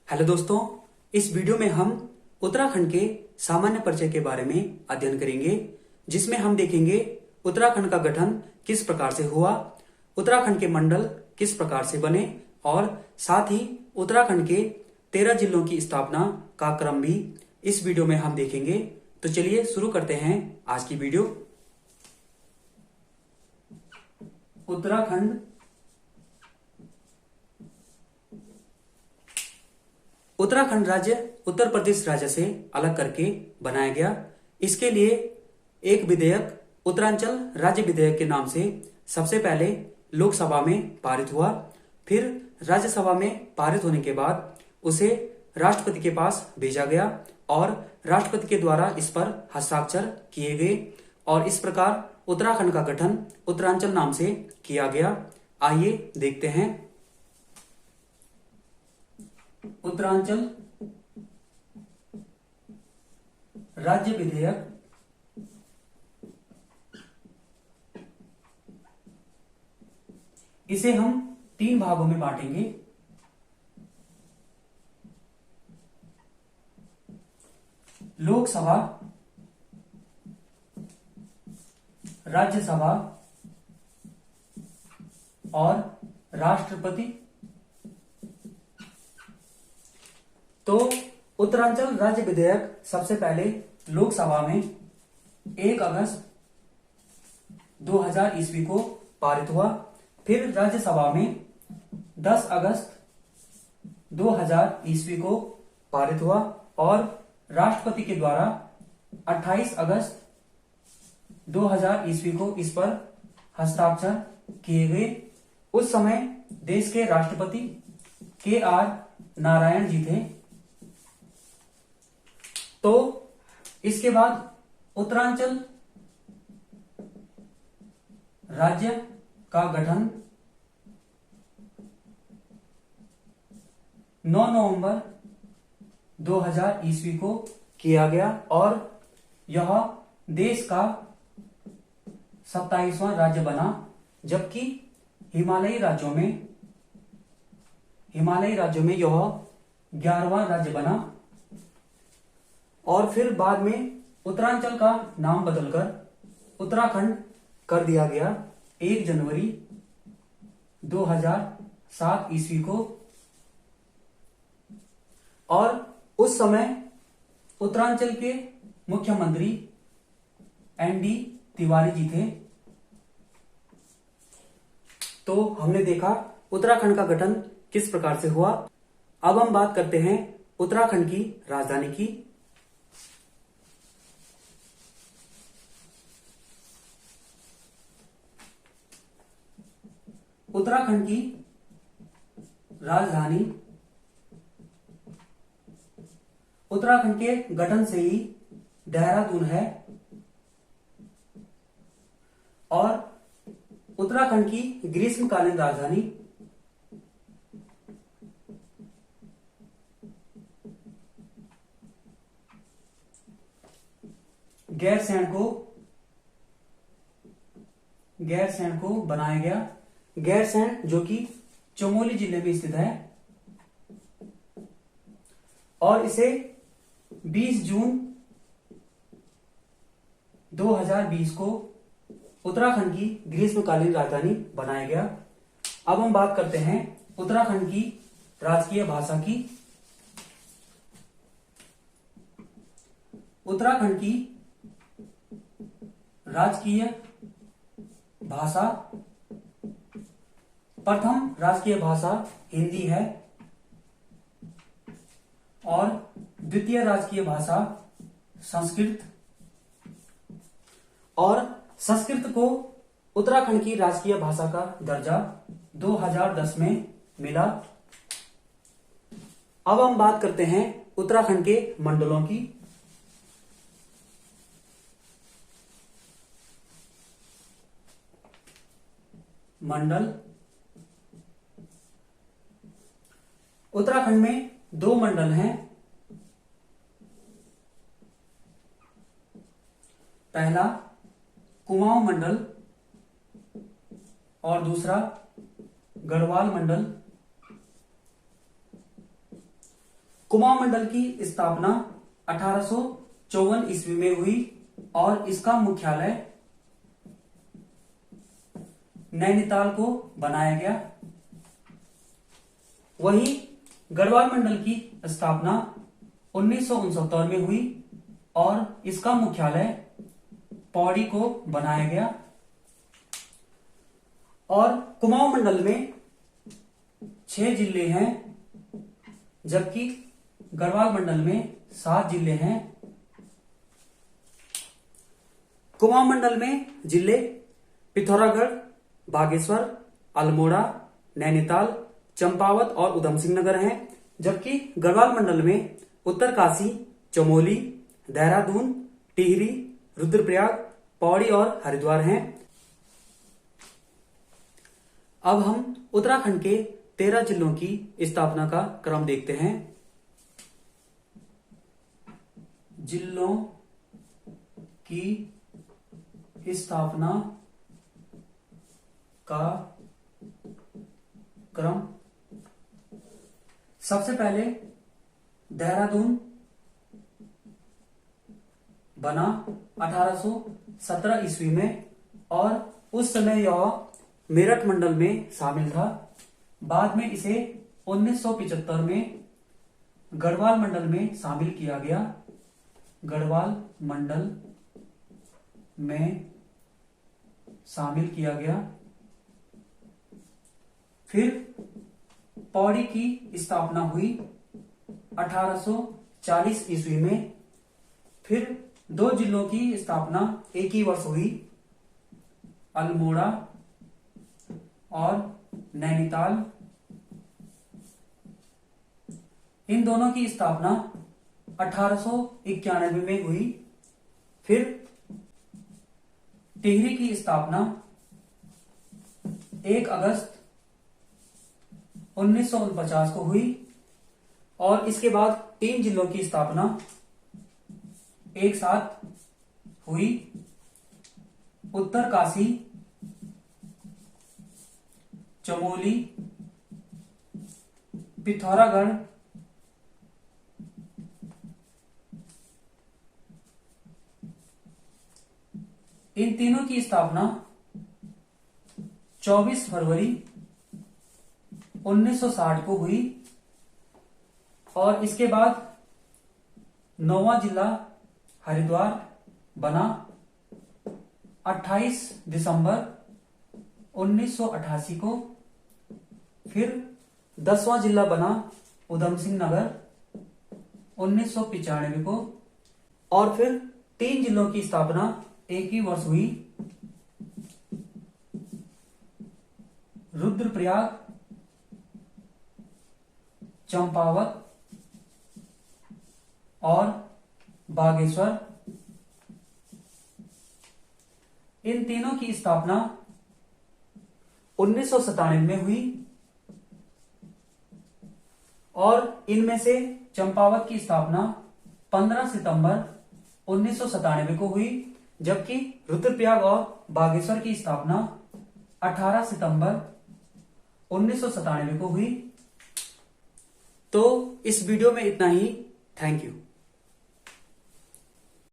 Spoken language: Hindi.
हेलो दोस्तों, इस वीडियो में हम उत्तराखंड के सामान्य परिचय के बारे में अध्ययन करेंगे, जिसमें हम देखेंगे उत्तराखंड का गठन किस प्रकार से हुआ, उत्तराखंड के मंडल किस प्रकार से बने और साथ ही उत्तराखंड के 13 जिलों की स्थापना का क्रम भी इस वीडियो में हम देखेंगे। तो चलिए शुरू करते हैं आज की वीडियो। उत्तराखंड राज्य उत्तर प्रदेश राज्य से अलग करके बनाया गया। इसके लिए एक विधेयक उत्तरांचल राज्य विधेयक के नाम से सबसे पहले लोकसभा में पारित हुआ। फिर राज्यसभा में पारित होने के बाद उसे राष्ट्रपति के पास भेजा गया और राष्ट्रपति के द्वारा इस पर हस्ताक्षर किए गए और इस प्रकार उत्तराखंड का गठन उत्तरांचल नाम से किया गया। आइए देखते हैं। उत्तरांचल राज्य विधेयक इसे हम 3 भागों में बांटेंगे। लोकसभा, राज्यसभा और राष्ट्रपति। तो उत्तरांचल राज्य विधेयक सबसे पहले लोकसभा में 1 अगस्त 2000 ईस्वी को पारित हुआ। फिर राज्यसभा में 10 अगस्त 2000 ईस्वी को पारित हुआ और राष्ट्रपति के द्वारा 28 अगस्त 2000 ईस्वी को इस पर हस्ताक्षर किए गए। उस समय देश के राष्ट्रपति KR नारायण जी थे। तो इसके बाद उत्तरांचल राज्य का गठन 9 नवंबर 2000 ईस्वी को किया गया और यह देश का 27वां राज्य बना, जबकि हिमालयी राज्यों में यह 11वां राज्य बना। और फिर बाद में उत्तरांचल का नाम बदलकर उत्तराखंड कर दिया गया 1 जनवरी 2007 ईस्वी को। और उस समय उत्तरांचल के मुख्यमंत्री ND तिवारी जी थे। तो हमने देखा उत्तराखंड का गठन किस प्रकार से हुआ। अब हम बात करते हैं उत्तराखंड की राजधानी की। उत्तराखंड की राजधानी उत्तराखंड के गठन से ही देहरादून है और उत्तराखंड की ग्रीष्मकालीन राजधानी गैरसैंण को बनाया गया। गैरसैंण जो कि चमोली जिले में स्थित है और इसे 20 जून 2020 को उत्तराखंड की ग्रीष्मकालीन राजधानी बनाया गया। अब हम बात करते हैं उत्तराखंड की राजकीय भाषा की। उत्तराखंड की राजकीय भाषा, प्रथम राजकीय भाषा हिंदी है और द्वितीय राजकीय भाषा संस्कृत। और संस्कृत को उत्तराखंड की राजकीय भाषा का दर्जा 2010 में मिला। अब हम बात करते हैं उत्तराखंड के मंडलों की। मंडल उत्तराखंड में 2 मंडल हैं। पहला कुमाऊं मंडल और दूसरा गढ़वाल मंडल। कुमाऊं मंडल की स्थापना 1854 ईस्वी में हुई और इसका मुख्यालय नैनीताल को बनाया गया। वहीं गढ़वाल मंडल की स्थापना 1969 में हुई और इसका मुख्यालय पौड़ी को बनाया गया। और कुमाऊं मंडल में 6 जिले हैं, जबकि गढ़वाल मंडल में 7 जिले हैं। कुमाऊं मंडल में जिले पिथौरागढ़, बागेश्वर, अल्मोड़ा, नैनीताल, चंपावत और उधम सिंह नगर हैं, जबकि गढ़वाल मंडल में उत्तरकाशी, चमोली, देहरादून, टिहरी, रुद्रप्रयाग, पौड़ी और हरिद्वार हैं। अब हम उत्तराखंड के 13 जिलों की स्थापना का क्रम देखते हैं। जिलों की स्थापना का क्रम। सबसे पहले देहरादून बना 1817 ईस्वी में और उस समय यह मेरठ मंडल में शामिल था। बाद में इसे 1975 में गढ़वाल मंडल में शामिल किया गया। गढ़वाल मंडल में शामिल किया गया। फिर पौड़ी की स्थापना हुई 1840 ईस्वी में। फिर 2 जिलों की स्थापना एक ही वर्ष हुई, अल्मोड़ा और नैनीताल। इन दोनों की स्थापना 1891 में हुई। फिर टिहरी की स्थापना 1 अगस्त 1949 को हुई और इसके बाद 3 जिलों की स्थापना एक साथ हुई, उत्तरकाशी, चमोली, पिथौरागढ़, इन तीनों की स्थापना 24 फरवरी 1960 को हुई और इसके बाद 9वां जिला हरिद्वार बना 28 दिसंबर 1988 को। फिर 10वां जिला बना उधम सिंह नगर 1995 को और फिर 3 जिलों की स्थापना एक ही वर्ष हुई, रुद्रप्रयाग, चंपावत और बागेश्वर। इन तीनों की स्थापना 1997 में हुई और इनमें से चंपावत की स्थापना 15 सितंबर 1997 को हुई, जबकि रुद्रप्रयाग और बागेश्वर की स्थापना 18 सितंबर 1997 को हुई। तो इस वीडियो में इतना ही। Thank you.